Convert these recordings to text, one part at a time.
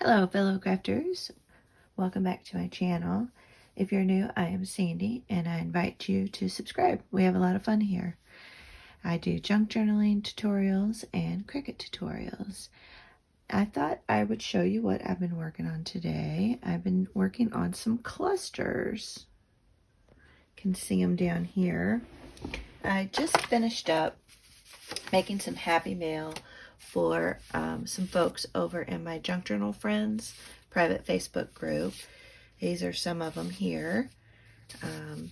Hello fellow crafters, welcome back to my channel. If you're new, I am Sandy and I invite you to subscribe. We have a lot of fun here. I do junk journaling tutorials and Cricut tutorials. I thought I would show you what I've been working on today. I've been working on some clusters. You can see them down here. I just finished up making some happy mail for some folks over in my Junk Journal Friends private Facebook group. These are some of them here. And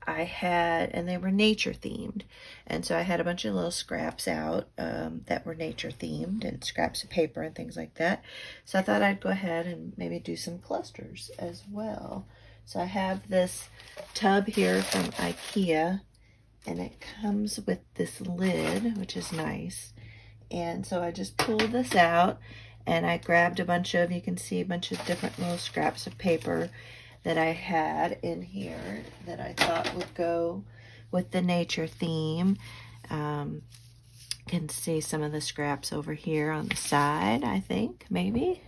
they were nature themed. And so I had a bunch of little scraps out that were nature themed and scraps of paper and things like that. So I thought I'd go ahead and maybe do some clusters as well. So I have this tub here from IKEA, and it comes with this lid, which is nice. And so I just pulled this out and I grabbed a bunch of, you can see a bunch of different little scraps of paper that I had in here that I thought would go with the nature theme. You can see some of the scraps over here on the side, I think, maybe.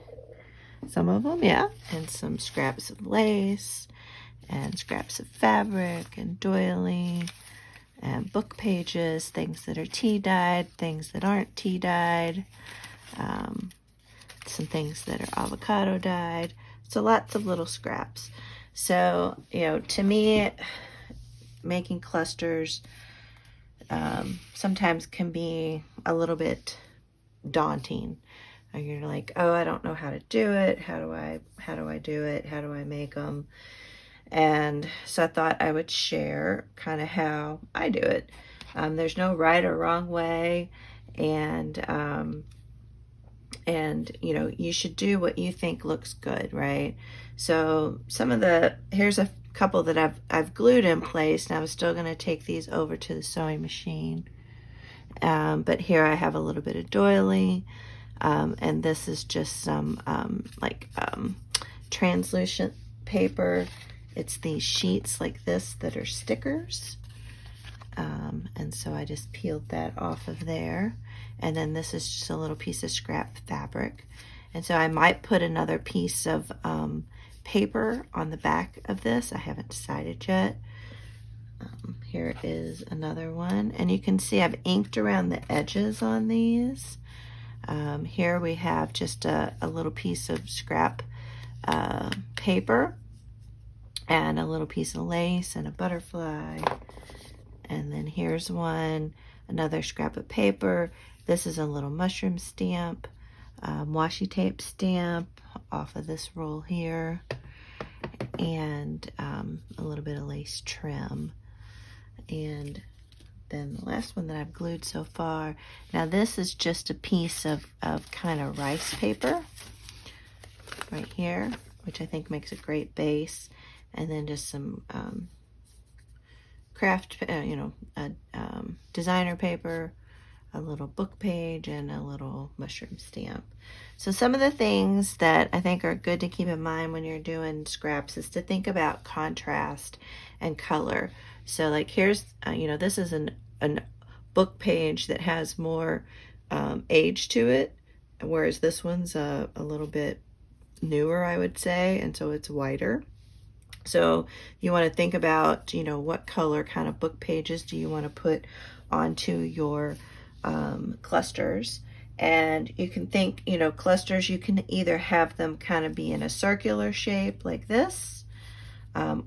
Some of them, yeah. And some scraps of lace and scraps of fabric and doily and book pages, things that are tea dyed, things that aren't tea dyed, some things that are avocado dyed. So lots of little scraps. So, to me, making clusters sometimes can be a little bit daunting. You're like, oh, I don't know how to do it. How do I do it? How do I make them? And so I thought I would share kind of how I do it. There's no right or wrong way, and you should do what you think looks good, right? So here's a couple that I've glued in place. Now I'm still going to take these over to the sewing machine. But here I have a little bit of doily, and this is just some translucent paper. It's these sheets like this that are stickers. And so I just peeled that off of there. And then this is just a little piece of scrap fabric. And so I might put another piece of paper on the back of this. I haven't decided yet. Here is another one. And you can see I've inked around the edges on these. Here we have just a little piece of scrap paper and a little piece of lace and a butterfly. And then here's one, another scrap of paper. This is a little mushroom stamp, washi tape stamp off of this roll here, and a little bit of lace trim. And then the last one that I've glued so far, now this is just a piece of kind of rice paper right here, which I think makes a great base. And then just some craft, designer paper, a little book page, and a little mushroom stamp. So some of the things that I think are good to keep in mind when you're doing scraps is to think about contrast and color. So like here's, this is an book page that has more age to it, whereas this one's a little bit newer, I would say, and so it's whiter. So you want to think about, what color kind of book pages do you want to put onto your clusters. And you can think, clusters, you can either have them kind of be in a circular shape like this,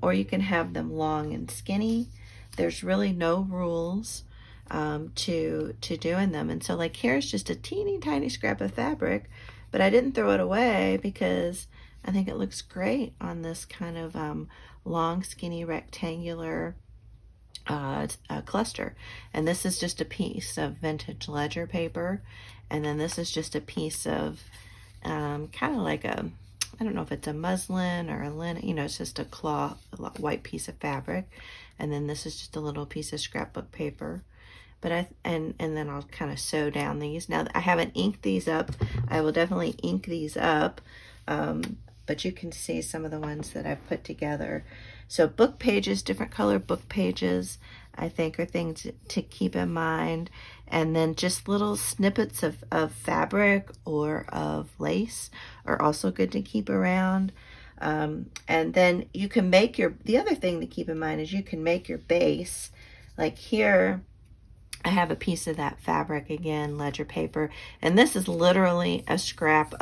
or you can have them long and skinny. There's really no rules to doing them. And so like here's just a teeny tiny scrap of fabric, but I didn't throw it away because I think it looks great on this kind of long, skinny, rectangular cluster. And this is just a piece of vintage ledger paper. And then this is just a piece of kind of like I don't know if it's a muslin or a linen, it's just a white piece of fabric. And then this is just a little piece of scrapbook paper. But and then I'll kind of sew down these. Now I haven't inked these up. I will definitely ink these up. but you can see some of the ones that I've put together. So book pages, different color book pages, I think are things to keep in mind. And then just little snippets of fabric or of lace are also good to keep around. And then you can make the other thing to keep in mind is you can make your base. Like here, I have a piece of that fabric again, ledger paper, and this is literally a scrap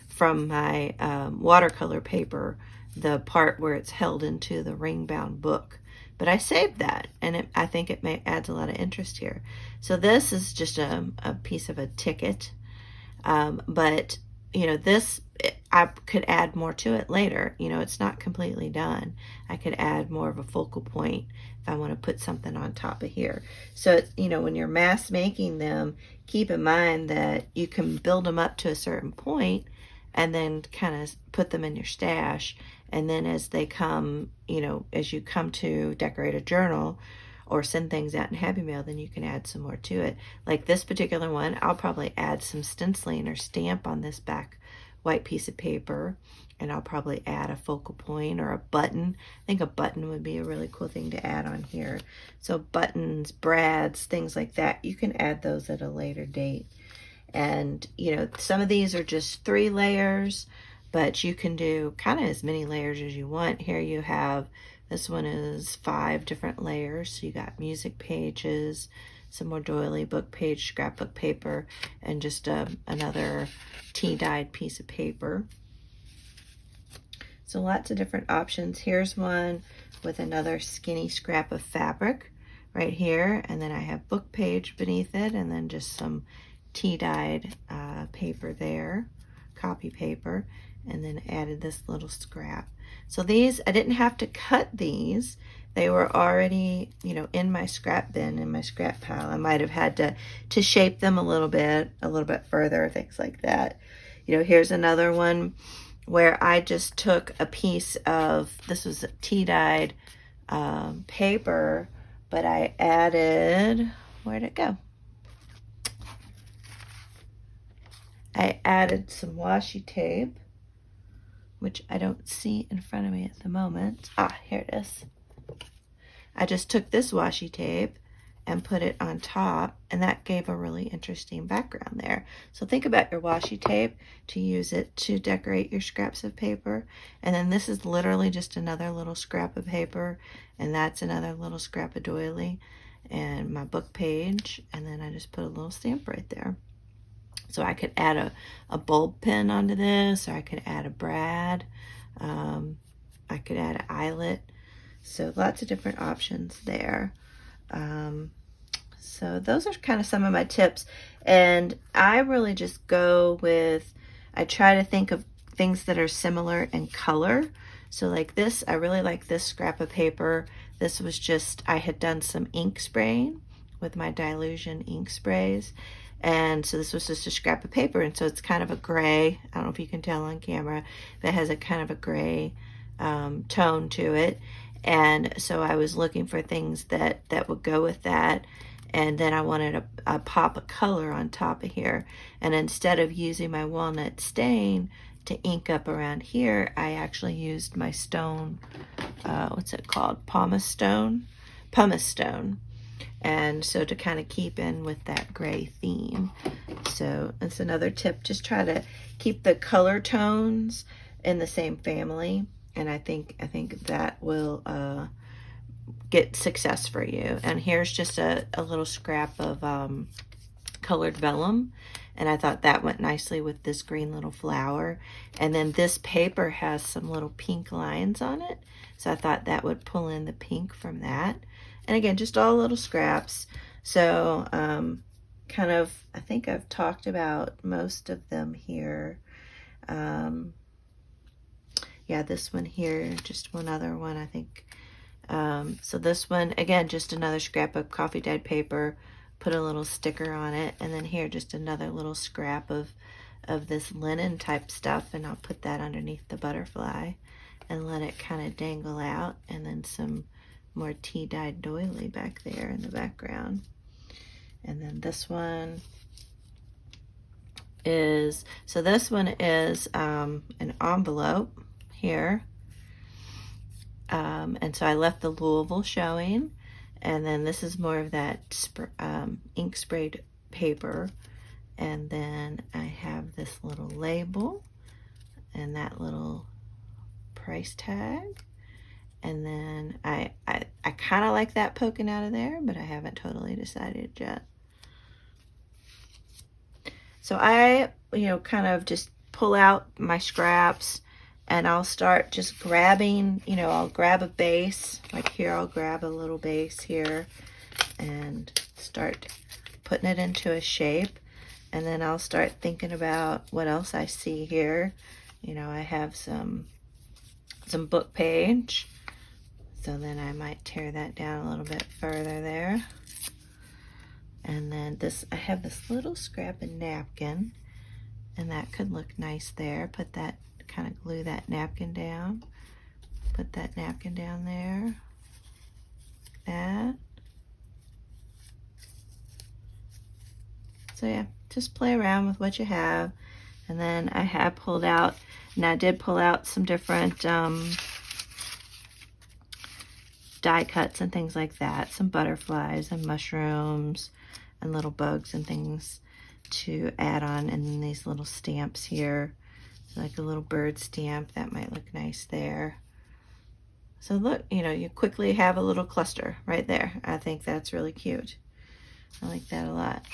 from my watercolor paper, the part where it's held into the ring bound book. But I saved that, and I think it adds a lot of interest here. So this is just a piece of a ticket, but you know, I could add more to it later. You know, it's not completely done. I could add more of a focal point if I want to put something on top of here. So, you know, when you're mass making them, keep in mind that you can build them up to a certain point and then kind of put them in your stash. And then as they come, you know, as you come to decorate a journal or send things out in Happy Mail, then you can add some more to it. Like this particular one, I'll probably add some stenciling or stamp on this back white piece of paper, and I'll probably add a focal point or a button. I think a button would be a really cool thing to add on here. So buttons, brads, things like that, you can add those at a later date. And you know, some of these are just 3 layers, but you can do kind of as many layers as you want. Here you have, this one is 5 different layers. So you got music pages, some more doily book page, scrapbook paper, and just another tea-dyed piece of paper. So lots of different options. Here's one with another skinny scrap of fabric right here, and then I have book page beneath it, and then just some tea-dyed paper there, copy paper, and then added this little scrap. So these, I didn't have to cut these. They were already, you know, in my scrap bin, in my scrap pile. I might have had to shape them a little bit further, things like that. You know, here's another one where I just took a piece of, this was a tea-dyed paper, but I added, where'd it go? I added some washi tape, which I don't see in front of me at the moment. Ah, here it is. I just took this washi tape and put it on top, and that gave a really interesting background there. So think about your washi tape to use it to decorate your scraps of paper. And then this is literally just another little scrap of paper, and that's another little scrap of doily, and my book page, and then I just put a little stamp right there. So I could add a bulb pin onto this, or I could add a brad. I could add an eyelet. So lots of different options there. So those are kind of some of my tips. And I really just go with, I try to think of things that are similar in color. So like this, I really like this scrap of paper. This was just, I had done some ink spraying with my Dylusion ink sprays. And so this was just a scrap of paper. And so it's kind of a gray, I don't know if you can tell on camera, that has a kind of a gray tone to it. And so I was looking for things that would go with that. And then I wanted a pop of color on top of here. And instead of using my walnut stain to ink up around here, I actually used my stone, what's it called? Pumice stone. And so to kind of keep in with that gray theme. So that's another tip. Just try to keep the color tones in the same family. And I think that will get success for you. And here's just a little scrap of colored vellum. And I thought that went nicely with this green little flower. And then this paper has some little pink lines on it. So I thought that would pull in the pink from that. And again, just all little scraps. So kind of, I think I've talked about most of them here. Yeah, this one here, just one other one, I think. So this one, again, just another scrap of coffee dyed paper, put a little sticker on it, and then here, just another little scrap of this linen type stuff, and I'll put that underneath the butterfly and let it kind of dangle out, and then some more tea-dyed doily back there in the background. And then this one, is, so this one is an envelope here. And so I left the Louisville showing, and then this is more of that ink sprayed paper. And then I have this little label and that little price tag. And then I kind of like that poking out of there, but I haven't totally decided yet. So I, kind of just pull out my scraps, and I'll start just grabbing, I'll grab a base. Like here, I'll grab a little base here and start putting it into a shape. And then I'll start thinking about what else I see here. I have some book page. So then I might tear that down a little bit further there. And then I have this little scrap of napkin, and that could look nice there. Put that, kind of glue that napkin down. Put that napkin down there, like that. So yeah, just play around with what you have. And then I have pulled out, and I did pull out some different die cuts and things like that. Some butterflies and mushrooms and little bugs and things to add on. And then these little stamps here, like a little bird stamp, that might look nice there. So look, you quickly have a little cluster right there. I think that's really cute. I like that a lot.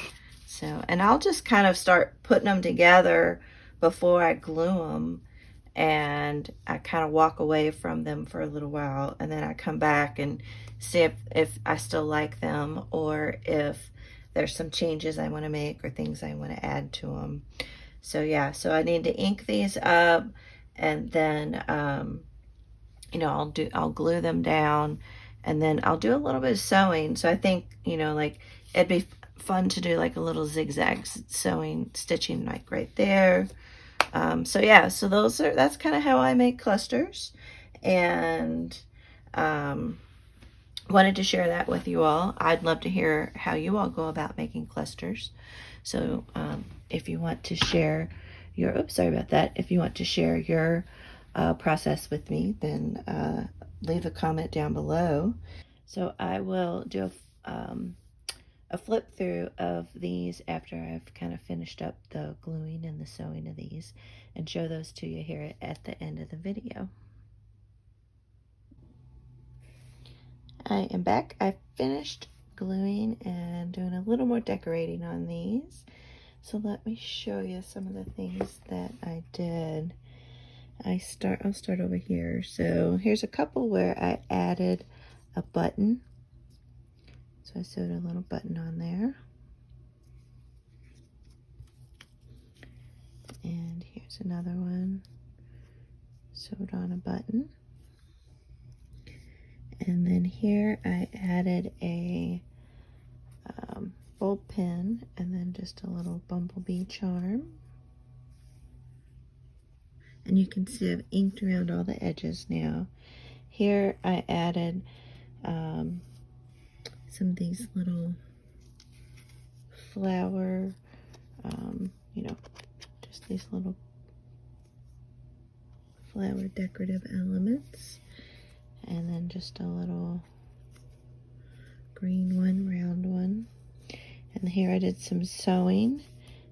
So, and I'll just kind of start putting them together before I glue them, and I kind of walk away from them for a little while, and then I come back and see if I still like them, or if there's some changes I want to make or things I want to add to them. So yeah, so I need to ink these up, and then I'll glue them down, and then I'll do a little bit of sewing. So I think, like it'd be fun to do like a little zigzag stitching like right there. So yeah, so that's kind of how I make clusters, and wanted to share that with you all. I'd love to hear how you all go about making clusters. So if you want to share if you want to share your process with me, then leave a comment down below. So I will do a flip through of these after I've kind of finished up the gluing and the sewing of these, and show those to you here at the end of the video. I am back. I finished gluing and doing a little more decorating on these. So let me show you some of the things that I did. I'll start over here. So here's a couple where I added a button. So I sewed a little button on there. And here's another one. Sewed on a button. And then here I added a bulb pin, and then just a little bumblebee charm. And you can see I've inked around all the edges now. Here I added some of these little flower, just these little flower decorative elements. And then just a little green one, round one. And here I did some sewing.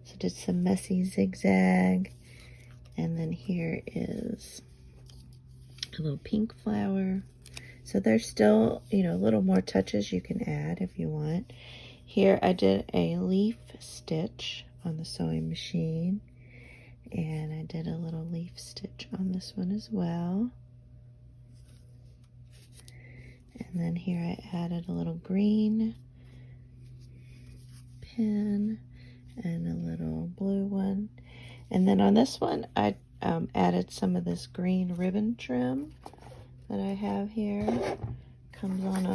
So I did some messy zigzag. And then here is a little pink flower. So there's still, a little more touches you can add if you want. Here I did a leaf stitch on the sewing machine. And I did a little leaf stitch on this one as well. And then here I added a little green pin and a little blue one. And then on this one, I added some of this green ribbon trim that I have here. Comes on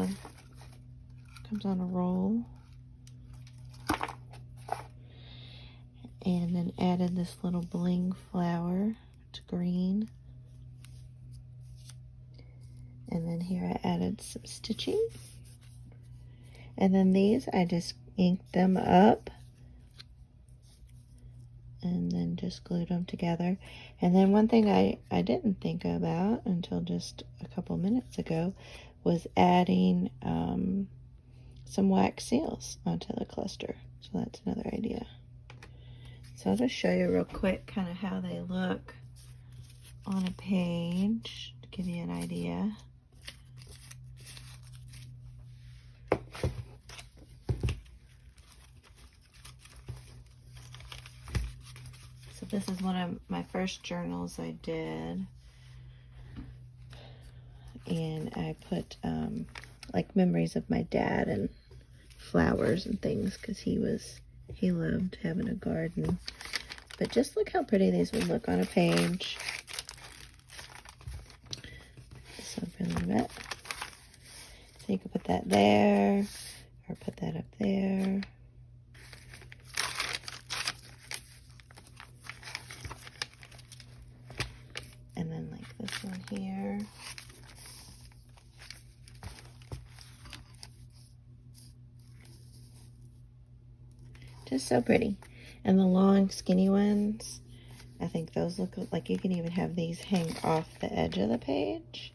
a roll. And then added this little bling flower. It's green. And then here I added some stitching. And then these, I just inked them up. and then just glued them together. And then one thing I didn't think about until just a couple minutes ago was adding some wax seals onto the cluster. So that's another idea. So I'll just show you real quick kind of how they look on a page to give you an idea. So this is one of my first journals I did, and I put like memories of my dad and flowers and things, because he loved having a garden. But just look how pretty these would look on a page. So bit. So you could put that there, or put that up there. And then like this one here. Just so pretty. And the long skinny ones, I think those look like you can even have these hang off the edge of the page,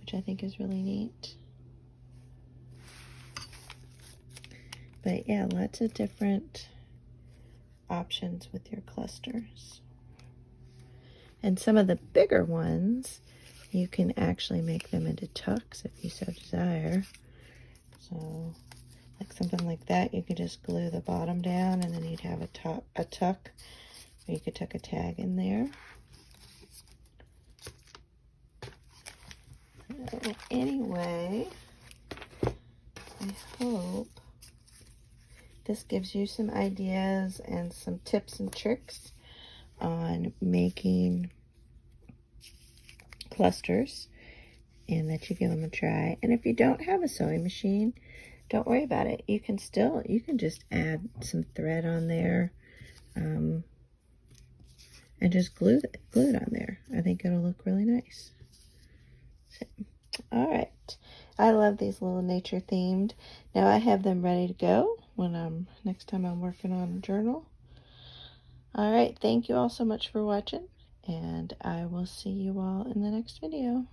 which I think is really neat. But yeah, lots of different options with your clusters. And some of the bigger ones, you can actually make them into tucks if you so desire. So like something like that, you could just glue the bottom down, and then you'd have a tuck, or you could tuck a tag in there. So anyway, I hope this gives you some ideas and some tips and tricks on making clusters, and that you give them a try. And if you don't have a sewing machine, don't worry about it. You can just add some thread on there, and just glue it on there. I think it'll look really nice. So, all right. I love these little nature themed. Now I have them ready to go when next time I'm working on a journal. All right. Thank you all so much for watching, and I will see you all in the next video.